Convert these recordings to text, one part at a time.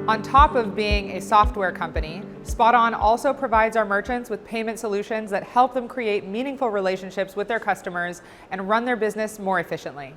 On top of being a software company, SpotOn also provides our merchants with payment solutions that help them create meaningful relationships with their customers and run their business more efficiently.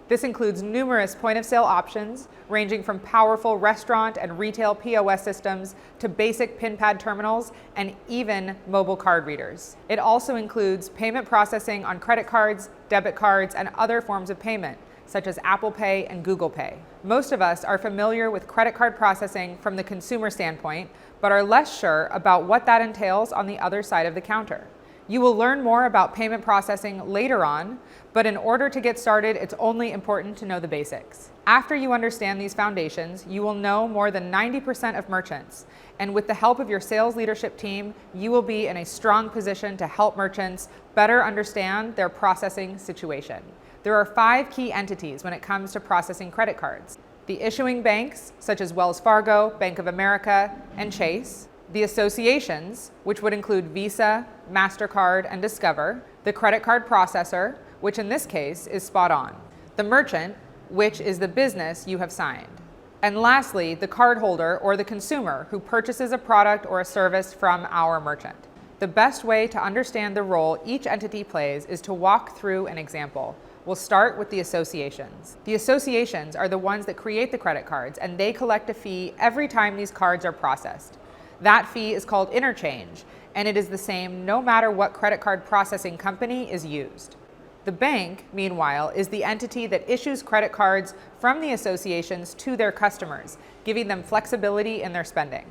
This includes numerous point-of-sale options, ranging from powerful restaurant and retail POS systems to basic PIN pad terminals and even mobile card readers. It also includes payment processing on credit cards, debit cards, and other forms of payment, such as Apple Pay and Google Pay. Most of us are familiar with credit card processing from the consumer standpoint, but are less sure about what that entails on the other side of the counter. You will learn more about payment processing later on, but in order to get started, it's only important to know the basics. After you understand these foundations, you will know more than 90% of merchants, and with the help of your sales leadership team, you will be in a strong position to help merchants better understand their processing situation. There are 5 key entities when it comes to processing credit cards: the issuing banks, such as Wells Fargo, Bank of America, and Chase; the associations, which would include Visa, MasterCard, and Discover; the credit card processor, which in this case is SpotOn; the merchant, which is the business you have signed; and lastly, the cardholder or the consumer who purchases a product or a service from our merchant. The best way to understand the role each entity plays is to walk through an example. We'll start with the associations. The associations are the ones that create the credit cards, and they collect a fee every time these cards are processed. That fee is called interchange, and it is the same no matter what credit card processing company is used. The bank, meanwhile, is the entity that issues credit cards from the associations to their customers, giving them flexibility in their spending.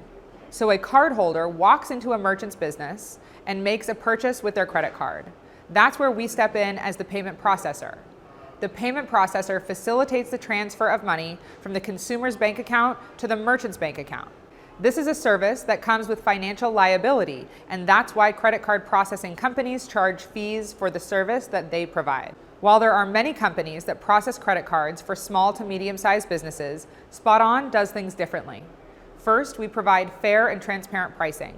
So a cardholder walks into a merchant's business and makes a purchase with their credit card. That's where we step in as the payment processor. The payment processor facilitates the transfer of money from the consumer's bank account to the merchant's bank account. This is a service that comes with financial liability, and that's why credit card processing companies charge fees for the service that they provide. While there are many companies that process credit cards for small to medium-sized businesses, SpotOn does things differently. First, we provide fair and transparent pricing.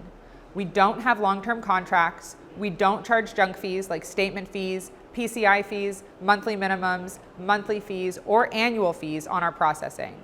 We don't have long-term contracts. We don't charge junk fees like statement fees, PCI fees, monthly minimums, monthly fees, or annual fees on our processing.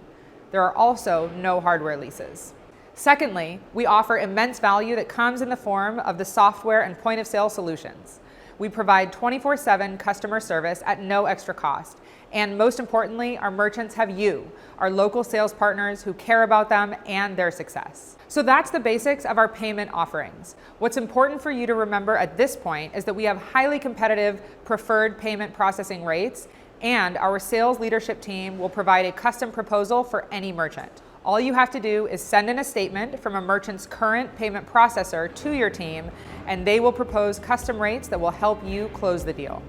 There are also no hardware leases. Secondly, we offer immense value that comes in the form of the software and point-of-sale solutions. We provide 24/7 customer service at no extra cost. And most importantly, our merchants have you, our local sales partners who care about them and their success. So that's the basics of our payment offerings. What's important for you to remember at this point is that we have highly competitive preferred payment processing rates, and our sales leadership team will provide a custom proposal for any merchant. All you have to do is send in a statement from a merchant's current payment processor to your team, and they will propose custom rates that will help you close the deal.